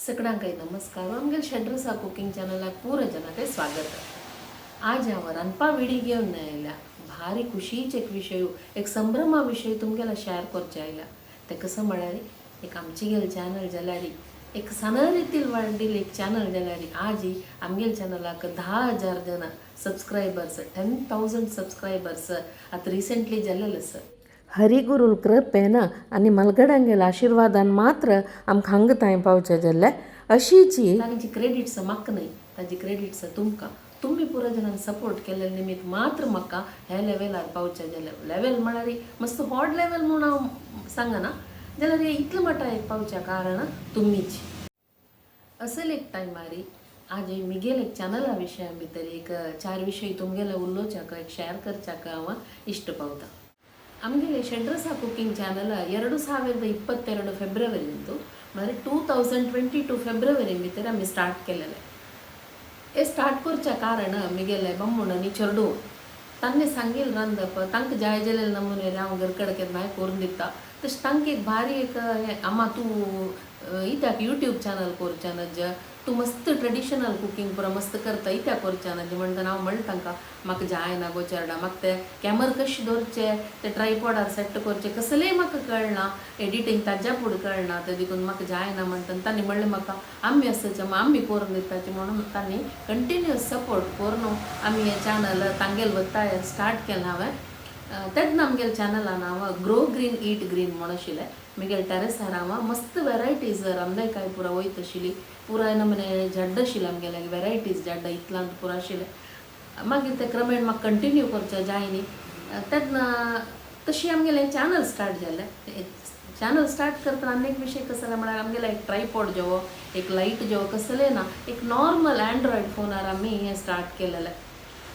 सगळ्यांकाय नमस्कार. आमगे शेड्रसा कुकिंग चॅनलाक पुरो जनांकाय स्वागत. आज हांव रांदपा विडी घेवन आयल्या भारी खुशीचे एक विशय, एक संभ्रमा विशय तुमगेला शेअर करचे आयल्या. ते कसं म्हळ्यार एक आमचेगेल चॅनल जाल्यार एक सनरीतील वाढील एक चॅनल जाल्यार आज आमगेल चॅनलाक 10,000 जन सबस्क्रायबर्स, 10,000 सबस्क्रायबर्स आता रिसेंटली जाल्लेले आसा. हरिगुरूल कृपेन आनी मलगडांगेल आशिर्वादान मात्र आमकां हांगा थंय पावचे जाल्ले. अशीची तांची क्रेडिट्स म्हाका न्हय, ताजी क्रेडिट्स तुमकां. तुम्ही पुरो जनांक सपोर्ट केले निमित्त मात्र म्हाका ह्या लेवलार पावचे जाले. लेवल म्हळ्यार मस्त व्हड लेवल म्हूण हांव सांगना, जाल्यार इतले मटाक पावच्या कारण तुमीच. असल एक टायमार आज मिगेल एक चॅनला विशया भितर एक 4 विशय तुमगेले उलोवच्याक एक शेअर करच्याक हांव इश्ट पावता. आमगेले शेड्रसा कुकिंग चॅनल 2022 ಫೆಬ್ರವರಿಂದು म्हणजे 2022 ಫೆಬ್ರವರಿ भितर आमी स्टार्ट केलेले. हे स्टार्ट करच्या कारण मिगेले बम्मुणांनी चेडू तांणी सांगील रांदप तांकां जाय जाल्ले नमुने हांव घरकडेन केन्नाय करून दिता. तशें तांकां एक भारी एक आमा तूं इत्याक यूट्यूब चॅनल करचें न्हय, तूं मस्त ट्रेडिशनल कुकिंग पुरो मस्त करता इत्याक करचें न्हय म्हणटना हांव म्हणलें तांकां म्हाका जायना गो चेडा, म्हाका ते कॅमरा कशें दवरचें, ते ट्रायपॉडार सेट करचें कसलेंय म्हाका कळना, एडिटींग ताज्या फुडें कळना, ते देखून म्हाका जायना म्हणटना तांणी म्हणलें म्हाका आमी आसचे आमी करून दिताचे म्हणून तांणी कंटिन्युअस सपोर्ट करून आमी हें चॅनल तांगेल वता स्टार्ट केलें हांवें. तेन्ना आमगेल्या चॅनलान हांव ग्रो ग्रीन ईट ग्रीन म्हण आशिल्लें. म्हगेल्या टॅरेसार हांव मस्त वेरायटीज रांदकाय पुरो वयत आशिल्ली, पुराय नमुने झाड आशिल्ले आमगेले वेरायटीज झाड इतलांत पुरो आशिल्ले. मागीर ते क्रमेण म्हाका कंटिन्यू करचें जाय न्ही, तेन्ना तशी आमगेलें चॅनल स्टार्ट जालें. चॅनल स्टार्ट करतना आनी एक विशय कसो म्हळ्यार आमगेलो एक ट्रायपॉड जेवो एक लायट जेवो कसलें ना, एक नॉर्मल एंड्रॉयड फोनार आमी हें स्टार्ट केलेलें.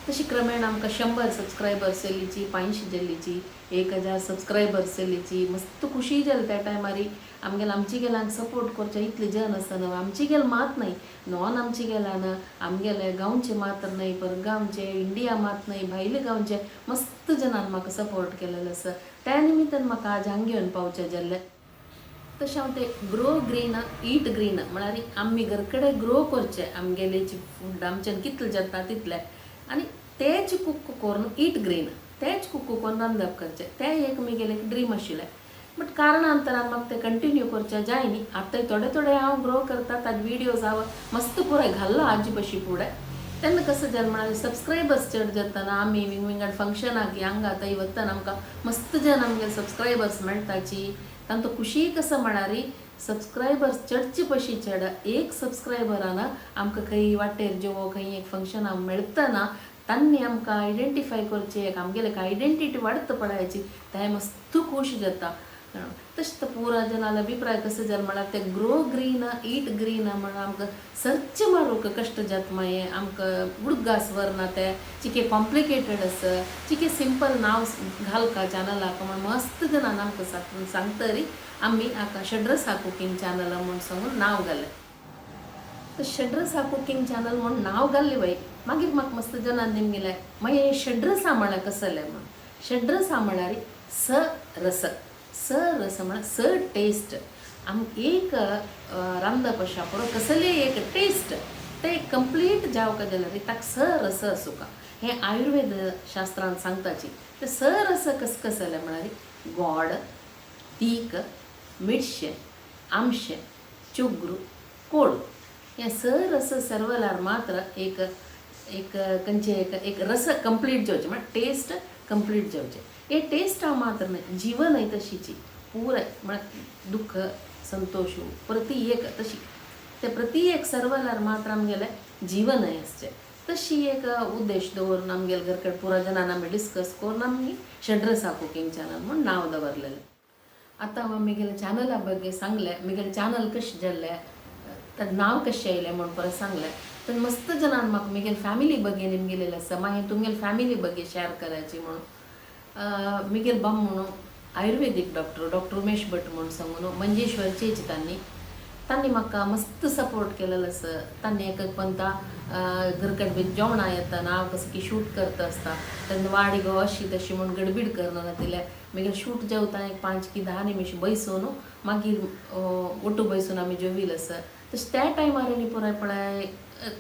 तशी क्रमेण आमकां 100 सबस्क्रायबर्स येयलीची, 500 जाल्लीची, 1000 सबस्क्रायबर्स येयलीची. मस्त खुशी जाली त्या टायमार. आमगेल्या आमची गेल्यांक सपोर्ट करचे इतले जन आसतना आमची गेल मात न्हय, नॉन आमची गेल्यान आमगेले गांवचे मात्र न्हय, परगांवचे, इंडिया मात न्हय, भायले गांवचे मस्त जनान म्हाका सपोर्ट केलेलो आसा. त्या निमित्तान म्हाका आज हांगा घेवन पावचें जाल्लें. तशें हांव ते ग्रो ग्रीन ईट ग्रीन म्हळ्यार आमी घर कडेन ग्रो करचें आमगेले फूड आमच्यान कितलें जाता तितलें, आनी तेच कुक करून ईट ग्रीन तेच कुक करून रांदप करचें, तें एक म्हगेलें एक ड्रीम आशिल्लें. बट कारणांतरान म्हाका तें कंटिन्यू करचें जाय न्ही. आतां थोडे थोडे हांव ग्रो करता, ताजे विडियोज हांव मस्त पुराय घाल्ला आजी बशी फुडें. तेन्ना कसं जालें म्हळ्यार सबस्क्रायबर्स चड जातना आमी विंगड फंक्शनाक हांगा थंय वतना आमकां मस्त जन आमगे सबस्क्रायबर्स मेळटाची. तांचो खुशी कसो म्हळ्यार सबस्क्रायबर्स चडचे पशी चड एक सबस्क्रायबरान आमकां खंय वाटेर जेवो खंय एक फंक्शनाक मेळतना तांणी आमकां आयडेंटिफाय करचें, एक आमगेले एक आयडेंटिटी वाडता पळयाची, तें मस्त खूश जाता. तशें तो पुरो जनालो अभिप्राय कसो जालो म्हळ्यार ते ग्रो ग्रीन ईट ग्रीन म्हणून आमकां सर्च मारूंक कश्ट जाता. मागीर आमकां उडगास वरना ते चिके कॉम्प्लिकेटेड आसा, चिके सिंपल नांव घालका चॅनलाक म्हण मस्त जनान आमकां सांगतरी आमी हाका शेड्रसा कुकिंग चॅनल म्हूण सांगून नांव घालें. तर शेड्रसा कुकिंग चॅनल म्हूण नांव घाल्लें वय. मागीर म्हाका मस्त जनान निमगेलें मागीर शेड्रसा म्हळ्यार कसलें म्हण. शेड्रसा म्हळ्यार स रस म्हळ्यार स टेस्ट. एक रांदप अशा पुरो कसले एक टेस्ट ते कंप्लीट जावका जाल्यार ताका स रस आसूं. हें आयुर्वेद शास्त्रांत सांगताची. ते स रस कसं कसले म्हळ्यार गोड, तीख, मिरशें, आमशें, चुग्रू, कोळू. हे स रस सरवल्यार मात्र एक एक खंयचे एक रस कंप्लीट जावचे म्हळ्यार टेस्ट कंप्लीट जावचे. हे टेस्ट हांव मात्र न्हय, जिवनय तशीची पुराय म्हळ्यार दुख्ख संतोश प्रति एक तशी ते प्रति एक सरवल्यार मात्र आमगेलें जिवनय आसचें. तशी एक उद्देश दवरून आमगेले घर कडेन पुरो जनान आमी डिस्कस करून आमी शेड्रसा कुकिंग चॅनल म्हूण नांव दवरलेलें. आतां हांव म्हगेल्या चॅनला बद्दल सांगलें, म्हगेलें चॅनल कशें जाल्लें, तर नांव कशें येयलें म्हूण परत सांगलें. तर मस्त जनान म्हाका म्हगेली फॅमिली बगे निमगेलेले आसा. मागीर तुमगेली फॅमिली बगे शेअर करायची म्हणून म्हगेल बाम म्हणून आयुर्वेदिक डॉक्टर उमेश भट म्हणून सांगून मंजेश्वरचेच तांणी म्हाका मस्त सपोर्ट केलेलो आसा. तांणी एक पंता घर कडेन बी जेवणा येतना हांव कसं की शूट करता आसता तेन्ना वाडी गो अशी तशी म्हूण गडबीड करना दिले. म्हगेलें शूट जेवता एक 5 की 10 निमिश बसून मागीर ओटू बसून आमी जेविल्ले आसा. तशें त्या टायमार न्ही पुराय पळय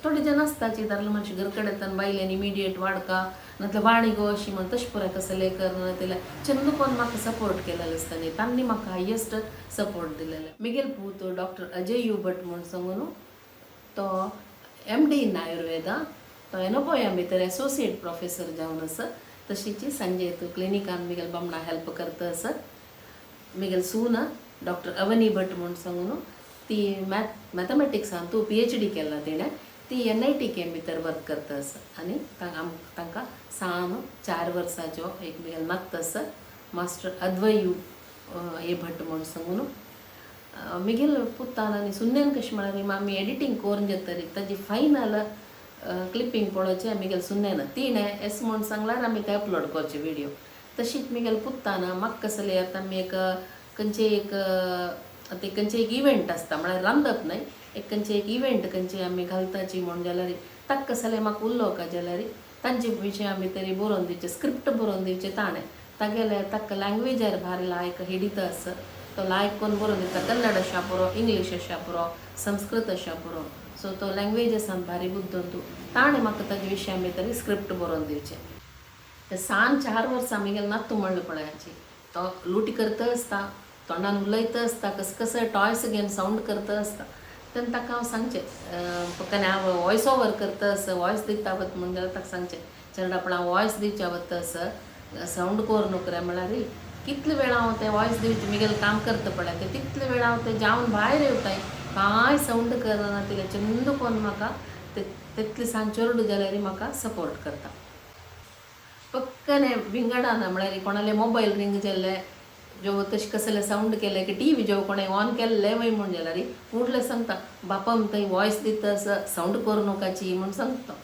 थोडे जन आसताचे दादले मातशे घर कडेन येतात बायलेनी इमिडिएट वाडका नातल्यार वाणी गो अशी म्हण तशें पुराय कसले कर नातल्यार चंदूपन म्हाका सपोर्ट केलेलो आसतानी तांणी म्हाका हायेस्ट सपोर्ट दिलेलो मिगेल पूत डॉक्टर अजय यू भट म्हूण सांगून तो MD इन आयुर्वेदा तो एनोपोया भितर एसोसिएट प्रोफेसर जावन आसा तशीच संजय तू क्लिनिकान मिगेल बामणा हेल्प करता आसा मिगेल सून डॉक्टर अवनी भट म्हूण सांगून ती मॅथमॅटिक्सान तू PhD केला तिणें ती NIT केम भितर वर्क करता आसा आनी तांकां 4 वर्सांचो एक मिगेल नात आसा मास्टर अद्वय यू ए भट म्हूण सांगून मिगेल पुत्तान आनी सुन्नेन कशें म्हळ्यार आमी एडिटींग करून जेतरी ताजी फायनल क्लिपिंग पळोवचें मिगेल सुन्नेन तिणें एस म्हूण सांगल्यार आमी ते अपलोड करचे व्हिडिओ तशीच मिगेल पुत्तान म्हाका कसले आतां आमी एक खंयचे एक इव्हेंट आसता म्हळ्यार रांदप न्हय एक खंयचे एक इव्हेंट खंयचे आमी घालताची म्हण जाल्यार ताका कसले म्हाका उलोवका जाल्यार तांचे विशय आमी तरी बरोवन दिवचे स्क्रिप्ट बरोवन दिवचे ताणें तागेले ताका लँग्वेजार भारी लायक हिडिता आसा तो लायक करून बरोवन दिता कन्नड अशा पुरो इंग्लीश अशा पुरो संस्कृत अशा पुरो सो तो लँग्वेजेसान भारी बुद्धोन तूं ताणें म्हाका ताजे विशय आमी तरी स्क्रिप्ट बरोवन दिवचे ते 4 वर्सां आमी नातू म्हणलें पळयाची तो लुटी करता आसता तोंडान उलयता आसता कसं टॉयस घेवन सावंड करता आसता तेन्ना ताका हांव सांगचें कारण हांव वॉयस ओवर करता आसा वॉयस दिता वत म्हण जाल्यार ताका सांगचें चेडा पण हांव वॉयस दिवच्या वता आसा सावंड कोर न्हू रे म्हळ्यार कितले वेळ हांव तें वॉयस दिवचें मिगेल काम करता पळय ते तितले वेळ हांव तें जावन भायर येवताय कांय सावंड करना तिले चंद कोन्न म्हाका तितले सांग चेडूं जाल्यार म्हाका सपोर्ट करता पक्कने विंगडाना म्हळ्यार कोणाले मोबायल रिंग जाल्ले जो तशें कसले सावंड केले की TV जो कोणें ऑन केल्ले वय म्हण जाल्यार उठले सांगता बापा थंय वॉयस दिता सावंड करूं नोकाची म्हूण सांगता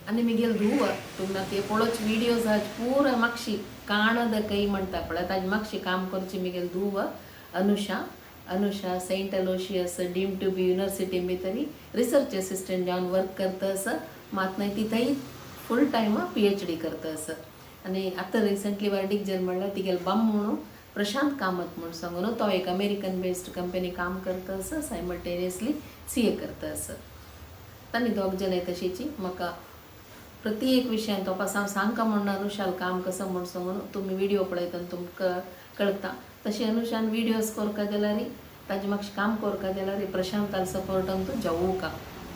आनी मिगेल धुव तुम्ही ते पळोवच विडियोज आहा पुरा म्हाकशी काणद कई म्हणटा पळय ताजी म्हाकशी काम करची मिगेल धुव Anusha saint Aloysius deemed to be university भितरी रिसर्च असिस्टंट जावन वर्क करता आसा मात नाही ती थंय फुल टायम PhD करता आसा आनी आतां रिसंटली वर्डीक जालें म्हणल्यार तिगेल बाम म्हणून प्रशांत कामत म्हूण सांगून तो एक अमेरिकन बेस्ड कंपनी काम करता आसा सायमल्टेनियसली CA करता आसा तांणी दोग जण तशीची म्हाका प्रति एक विशयान तो पास हांव सांगता म्हणून अनुशाल काम कसं म्हूण सांगून तुमी व्हिडिओ पळयतना तुमकां कळटा तशें अनुशान विडियोज करता जाल्यार ताजें म्हाका काम करता जाल्यार प्रशांताल सपोर्टान तूं जावूका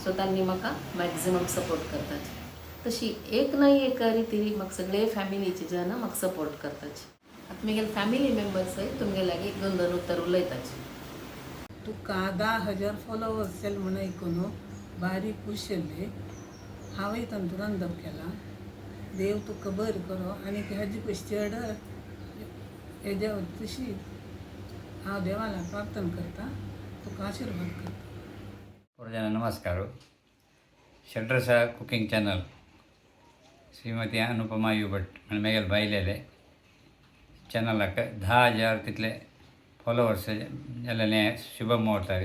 सो तांणी म्हाका मॅक्झिमम सपोर्ट करताची तशी एक ना एक रिती म्हाका सगळे फॅमिलीचे जन म्हाका सपोर्ट करताची आतां म्हगेले फॅमिली मेंबर्स तुमगे लागीं दोन उत्तर उलयताची तुका 10,000 फॉलोवर्स जाले म्हण आयकून भारी खूश जाल्ली हांवें तांतूं रांदप केला देव तुका बरें करो आनी हाजी पयस चड हेज्या तशी हांव देवाला प्रार्थना करता तुका आशिर्वाद करता जन नमस्कार Shadrasa cooking channel Shrimati Anupama U Bhat आनी मेगेल बायलेले चॅनलाक 10,000 तितले फॉलोवर्स जाल्ले शुभ मुहूर्ताक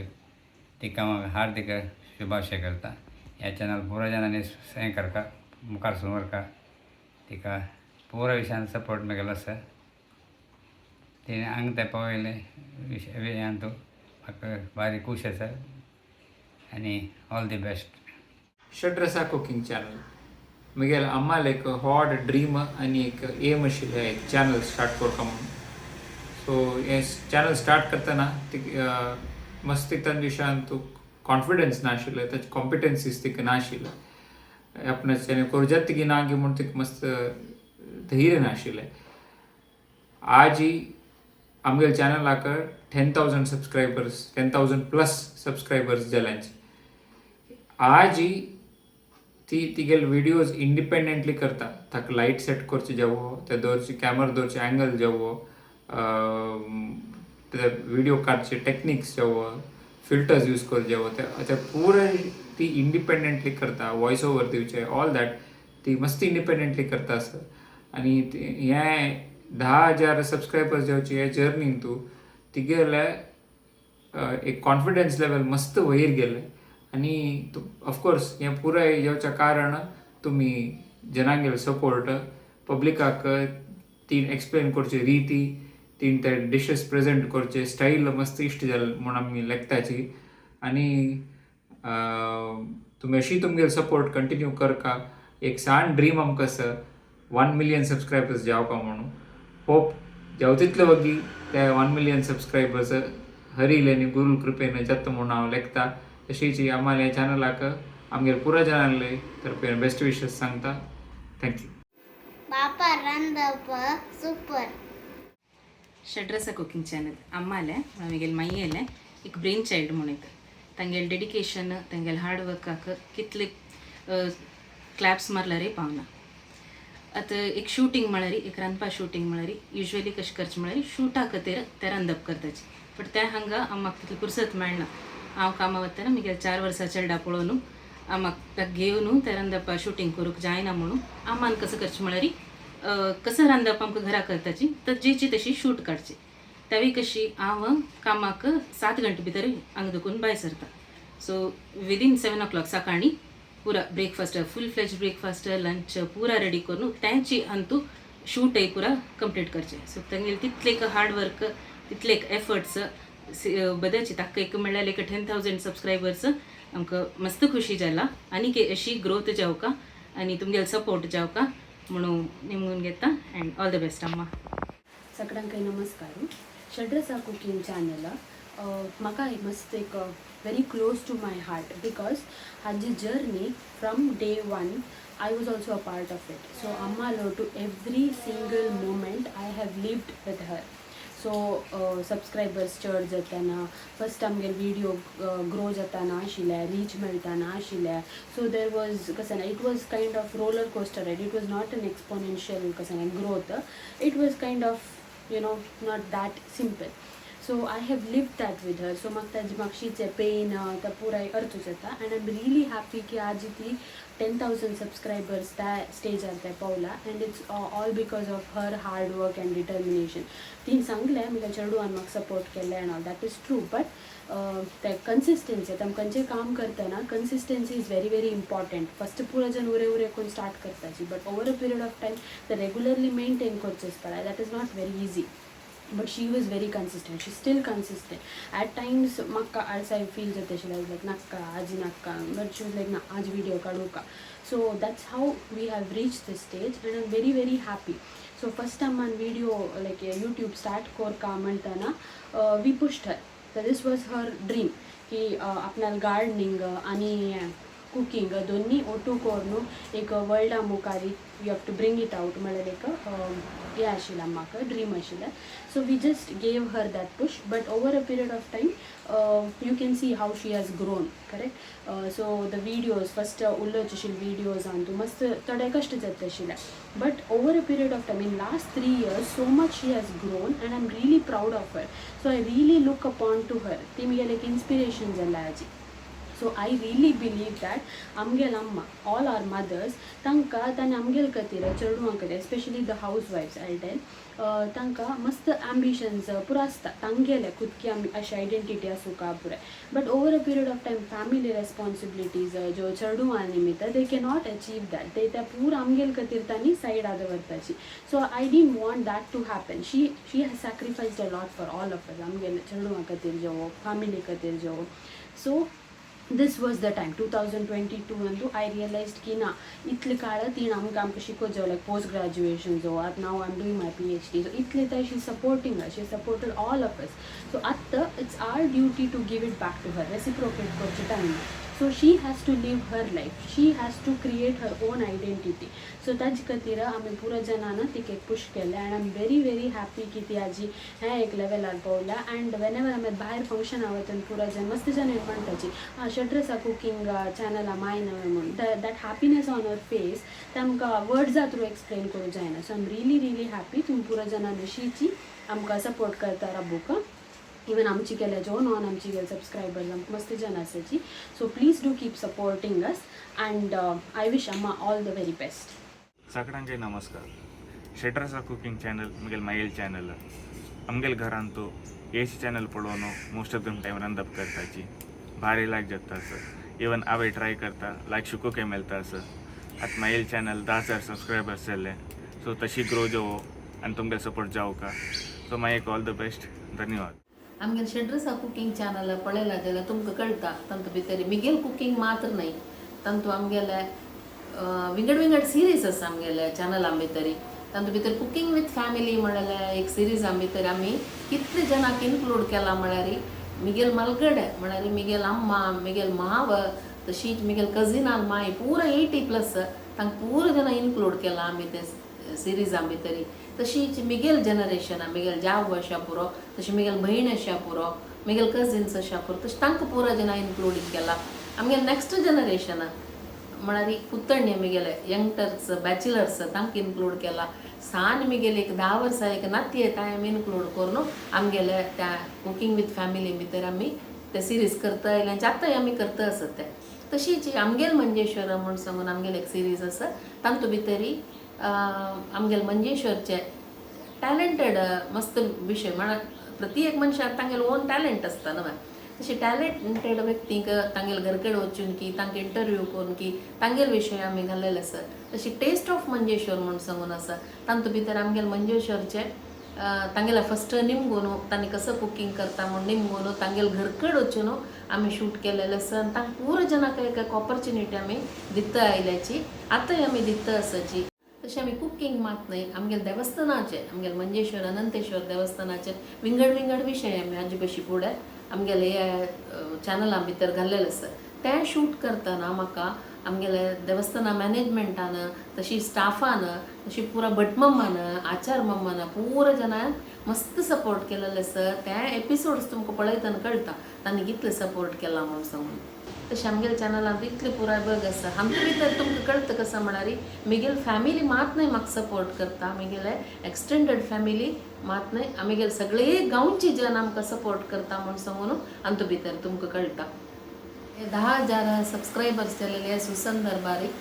तिका हार्दिक शुभाशय करता ह्या चॅनल पुरा जनांनी हें करता मुखार व्हरता तिका पुरा विशयान सपोर्ट मेळिल्लो आसा तिणें हांगा ते पळयले विशयान तूं म्हाका भारी खूश आसा आनी all the best Shadrasa cooking channel म्हगेल आम्हाला एक हॉट ड्रीम आनी एक एम आशिल्लें एक चॅनल स्टार्ट करता म्हणून सो हे चॅनल स्टार्ट करतना मस्त तांच्या विशयान तूं कॉन्फिडन्स नाशिल्लो ताची कॉम्पिटन्सीज तिका नाशिल्ले आपणें करचेंच तिका ना गे म्हूण तिका मस्त धैर्य नाशिल्लें आज ही आमगेल्या चॅनलाक 10,000 सब्सक्रायबर्स 10,000 प्लस सब्सक्रायबर्स जाल्यांचे आज ही ती तिगेल विडियोज इंडिपेंडेंटली करता ताका लायट सेट करचे जावो ते दवरचे कॅमेरा दवरचे एंगल जावो ते विडियो काडचे टेक्निक्स जावो फिल्टर्स यूज करचे जावो ते पुराय ती इंडिपेंडेंटली करता वॉयस ओवर दिवचे ऑल दॅट ती मस्त इंडिपेंडेंटली करता आसा आनी हें 10,000 सब्सक्रायबर्स जावचे हे जर्नीन तूं तिगेले एक कॉन्फिडन्स लेवल मस्त वयर गेले आनी ऑफकोर्स हें पुराय येवच्या कारण तुमी जनांगेलो सपोर्ट पब्लिकाक तीन एक्सप्लेन करची रिती तीन ते डिशेस प्रेजेंट करचे स्टाईल मस्त इश्ट जालें म्हूण आमी लेखताची आणि तुम्ही अशी तुमगे सपोर्ट कंटिन्यू कर का एक सान ड्रीम आमकां आसा 1 million सबस्क्रायबर्स जावपा म्हणून होप जाव तितले वगी त्या 1 million सबस्क्रायबर्स हरिले आनी गुरू कृपेन जाता म्हणून हांव लेखता तशीच आम्हाला ह्या चॅनलाक आमगे पुरा जनांले तर्फे बेस्ट विशेस सांगता. थँक्यू. बापा रांदप सूपर. ಷಡ್ರಸ ಕುಕಿಂಗ್ ಚಾನಲ್ ಅಮ್ಮಲೆ ನಮಗೆಲ್ಲ ಮೈಯಲ್ಲೇ ಈಗ ಬ್ರೈನ್ ಚೈಲ್ಡ್ ಮುಣಿತು ತಂಗೆಲ್ಲ ಡೆಡಿಕೇಶನ್ ತಂಗೆಲ್ಲ ಹಾರ್ಡ್ ವರ್ಕ್ ಹಾಕ कितले क्लॅप्स मारल्यारे पावना आतां एक शूटिंग म्हळ्यार एक रांदपा शूटिंग म्हळ्यार युजली कशें करचें म्हळ्यार शुटा खातीर ते रांदप करताची बट त्या हांगा आम्हाक तितली फुरसत मेळना. हांव कामां वतना म्हगे 4 वर्सां चेडा पळोवन आम्हाक ताका घेवन ते रांदपा शूटिंग करूंक जायना म्हणून आम्मान कसं करचें म्हळ्यार कसं रांदप आमकां घरा करताची तर जेची तशी शूट काडची. त्यावेळी कशी हांव कामाक 7 गंटे भितर हांगा दुखून भायर सरता. सो विदीन 7 o'clock सकाळी पुरा ब्रेकफास्ट फुल फ्लेज ब्रेकफास्ट लंच पुरा रेडी करून त्यांची अंतू शूट पुरा कंप्लीट करचे. सो तांगेले तितले एक हार्ड वर्क तितले एक एफर्ट्स बदलचे ताका एक म्हणल्यार एक 10,000 सबस्क्रायबर्स आमकां मस्त खुशी जाला आनी अशी ग्रोथ जावका आनी तुमगेलो सपोर्ट जावका म्हणून निमून घेता अँड ऑल द बेस्ट अम्मा. सगळ्यांक नमस्कार. षड्रसा कुकिंग चॅनल म्हाका मस्त एक very close to my heart because haji journey from day one I was also a part of it. So amma lo to every single moment I have lived with her. So subscribers चड जाताना first आमगे video grow जाताना आशिल्ले reach मेळटाना आशिल्ले. So there was कशें it was kind of roller coaster ride. It was not an exponential कशें growth. It was kind of not that simple. So I have lived that with her. So म्हाका ताजे मागशीचे pain तो पुराय अर्थ जाता and I am really happy की आज ती 10,000 सबस्क्रायबर्स त्या स्टेजार ते पावला and it's all because of her hard work and determination. ती सांगलें म्हज्या चेडवान म्हाका सपोर्ट केल्लें and all that is true. But ते कन्सिस्टन्सी आतां खंयचें काम करतना consistency is very very important. First पुरो जन उरे उरे करून स्टार्ट करताची but over a period of time ते रेगुलरली मेंटेन करचेच पडटा. That is not very easy. But she was very consistent. She's still consistent. At times, makka as I feel that she was like nakka, aji nakka. But she was like na, aaj video kaduka. So that's how we have reached this stage, and I'm very very happy. So first time on video like YouTube start korka mantana, we pushed her. So this was her dream. की आपणाल gardening आणि cooking दोन्ही ओटू करून एक वर्ल्डा मुखारी you have to bring it out म्हळ्यार एक हें आशिल्लें म्हाका ड्रीम आशिल्लें. So we just gave her that push but over a period of time you can see how she has grown correct. So the videos first उल्लोच आशिल्ले videos आनी तूं मस्त थोडे कश्ट जाता आशिल्ले but over a period of time in last 3 years so much she has grown and I am really proud of her. So I really look upon to her. ती म्हगेलें एक इन्स्पिरेशन जालां हाजी. So I really believe that amgel amma, all our mothers, tanka tani amgel katira children kare, especially the housewives, I'll tell, tanka mast ambitions purasta tangele kudki ashi identity asuka pure. But over a period of time, family responsibilities jo children nimita, they cannot achieve that. They pura amgel katir tani side ada vartachi. So I didn't want that to happen. She has sacrificed a lot for all of us. Amgel children katir jo, family katir jo. So this was the time 2022 Antu I realized की ना इतले काळात तीन आमकां शिकोवचो लायक post graduation जो आतां now I am doing my PhD. So इतले तर she supporting us she supported all of us. So आतां it's our duty to give it back to her. Reciprocate करचे time. So she has to live her life. She has to create her own identity. So ताजे खातीर आमी पुरो जनान तिका एक push केलें and I am very very happy की ती आजी हें एक लेवलार पावल्या. अँड वेनेवर आमी भायर फंक्शना वतन पुरो जन मस्त जन म्हणटाची षड्रसा कुकिंग चॅनला माय नवें म्हणून that happiness on our face ते आमकां वर्ड्सा थ्रू एक्सप्लेन करूं जायना. So I am really really happy तुमी पुरो जनान अशीची आमकां सपोर्ट करता राबूक. इवन आमची केल्या जो नॉन आमची गेले सबस्क्रायबर्स आमकां मस्त जन आसाची. So please do keep supporting us and I wish Amma all the very best. सगळ्यांक नमस्कार. षड्रसा कुकिंग चॅनल मुगेल मागेल चॅनल आमगेल घरांतू एसी चॅनल पळोवन मोस्ट ऑफ दम टायम रांदप करताची भारी लायक जाता सर. इवन हांवें ट्राय करता लायक शिकोवंक मेळटा सर. आतां मागेल चॅनल 10,000 सबस्क्रायबर्स जाले. सो तशी ग्रो जावो आनी तुमगे सपोर्ट जावं का. सो मागीर ऑल द बेस्ट. धन्यवाद. आमगे शेड्रसा कुकिंग चॅनल पळयला जाल्यार तुमकां कळटा तांतू भितर मिगेल कुकिंग मात्र न्हय तांतू आमगेले विंगड विंगड सिरीज आसा आमगेले चॅनला भितर तांतू भितर कुकिंग विथ फॅमिली म्हळ्यार एक सिरीजा भितर आमी कितले जनाक इन्क्लूड केला म्हळ्यार मिगेल मलगडे म्हळ्यार मिगेल अम्मा मिगेल माव तशीच मिगेल कजिनाल माय पुरा 80+ तांकां पुरो जना इन्क्लूड केला आमी ते सिरीजा भितर तशीच मिगेल जनरेशन मिगेल जाव अशा पुरो तशी मिगेल भयण अशा पुरो मिगेल कजिन्स अशा पुरो तशें तांकां पुरो जना इन्क्लूड केला आमगेल नेक्स्ट जनरेशन म्हळ्यार कुत्तण्य मिगेले यंगटर्स बॅचलर्स तांकां इन्क्लूड केला सान मिगेले एक 10 वर्सां एक नाती येता आमी इन्क्लूड करून आमगेले त्या कुकिंग विथ फॅमिली भितर आमी ते सिरीज करता आयले आतांय आमी करता आसत ते तशीच आमगेल मंजेश्वर म्हूण सांगून आमगेल एक सिरीज आसा तांतू भितरी आमगेल मंजेश्वरचे टॅलेंटेड मस्त विशय म्हळ्यार प्रत्येक मनशाक तांगेल ओन टॅलेंट आसता न्हय तशें टॅलेंटेड व्यक्तीक तांगेल घरकडेन वचून की तांकां इंटरव्यू करून की तांगेल विशय आमी घाल्लेले आसा तशी टेस्ट ऑफ मंजेश्वर म्हूण सांगून आसा तांतू भितर आमगेल मंजेश्वरचे तांगेला फस्ट निमगोनू तांणी कसं कुकिंग करता म्हूण निमगोनू तांगेल घरकड वचून आमी शूट केलेलें आसा आनी तांकां पुरो जनाक एक ऑपॉर्च्युनिटी आमी दिता आयल्याची आतांय आमी दिता आसाची तशें आमी कुकिंग मात न्हय आमगेल देवस्थानाचे आमगेल मंजेश्वर अनंतेश्वर देवस्थानाचे विंगड विंगड विशय आमी हाजे बशी फुडें आमगेले ह्या चॅनला भितर घाल्लेले आसा ते शूट करतना म्हाका आमगेले देवस्थाना मॅनेजमेंटान तशी स्टाफान तशी पुरा भटमम्मान आचार मम्मान पुरो जनान मस्त सपोर्ट केलेले आसा ते एपिसोड्स तुमकां पळयतना कळटा तांणी कितले सपोर्ट केला म्हूण सांगून तशें आमगेल चॅनलांत इतले पुराय बग आसा आमचे भितर तुमकां कळटा कसं म्हळ्यार मिगेल फॅमिली मात न्हय म्हाका सपोर्ट करता मिगेले एक्सटेंडेड फॅमिली मात न्हय आमगेले सगळे गांवची जन आमकां सपोर्ट करता म्हूण सांगून आमचे भितर तुमकां कळटा 10,000 सबस्क्रायबर्स जालेले सुसंदर बारीक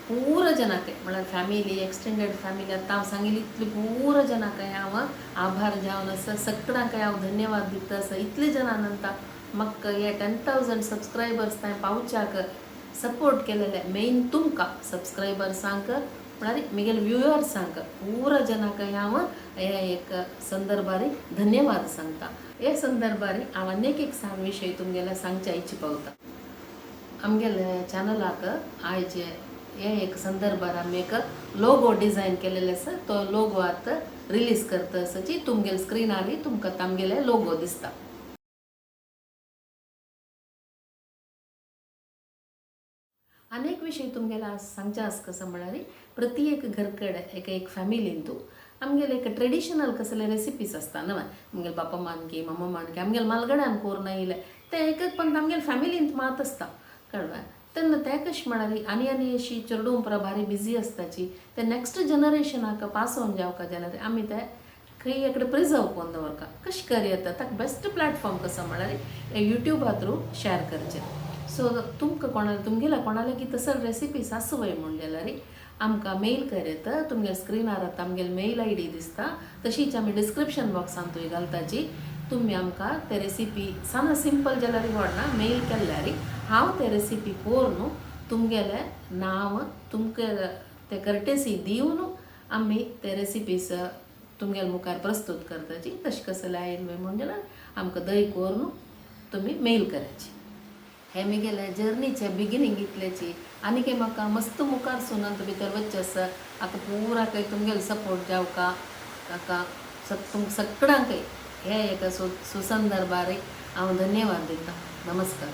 पुरो जनाक म्हळ्यार फॅमिली एक्सटेंडेड फॅमिली आतां हांव सांगिल्ली इतली पुरो जनाक हांव आभार जावन आसा सगळ्यांक हांव धन्यवाद दिता आसा इतले जनानंता म्हाका हे 10,000 सबस्क्रायबर्स थंय पावच्याक सपोर्ट केलेले मेन तुमकां सबस्क्रायबर्सांक म्हळ्यार मिगेल व्ह्युअर्सांक पुरो जनाक हांव हे एक संदर्भारी धन्यवाद सांगता हे संदर्भारी हांव आनीक एक विशय तुमगेल्या सांगच्या इच्छा पावता आमगेले चॅनलाक आयज हे एक संदर्भार आमी एक लोगो डिझायन केलेले आसा तो लोगो आतां रिलीज करता आसाची तुमगेले स्क्रिनार तुमकां तामगेले लोगो दिसता अनेक विषय तुमगेला सांगचे आस कसं म्हळ्यार प्रत्येक घरकडे एक फॅमिलींतू आमगेले एक ट्रेडिशनल कसले रेसिपीज आसता न्हय आमगेले बापा मानकी मामा मानकी आमगेले मालगड्यान कोरून येयले ते एक पण आमगेले फॅमिलींत मात आसता कळ्ळें तेन्ना ते कशें म्हळ्यार आनी अशी चेडूं पुरो भारी बिजी आसताची ते नेक्स्ट जनरेशनाक पास ऑन जावका जाल्यार आमी ते खंय एक प्रिजर्व करून दवरका कशें करी येता ताका बेस्ट प्लॅटफॉर्म कसो म्हळ्यार युट्यूबा थ्रू शेअर करचें सो तुमकां कोणाला तुमगेल्या कोणाला की तसर रेसिपीज आसवय म्हूण जाल्यार आमकां मेल करात तुमगे स्क्रिनार आतां आमगेली मेल आय डी दिसता तशीच आमी डिस्क्रिप्शन बॉक्सान तुवें घालताची तुमी आमकां ते रेसिपी सामको सिंपल जाल्यार व्हडना मेल केल्यार हांव ते रेसिपी पळोवन तुमगेलें नांव तुमकां ते कर्टेसी दिवन आमी ते रेसिपीज तुमगेल्या मुखार प्रस्तूत करताची तशें कसं लायन म्हूण जाल्यार आमकां दय करून तुमी मेल कराची हे मिगेले जर्नीचे बिगिनींग इतलेची आनीक म्हाका मस्त मुखार सुनंत भितर वच्चें आसा आतां पुरा खंय तुमगेलो सपोर्ट जावका ताका सगळ्यांक हे एक सुसंदर बारीक हांव धन्यवाद दिता नमस्कार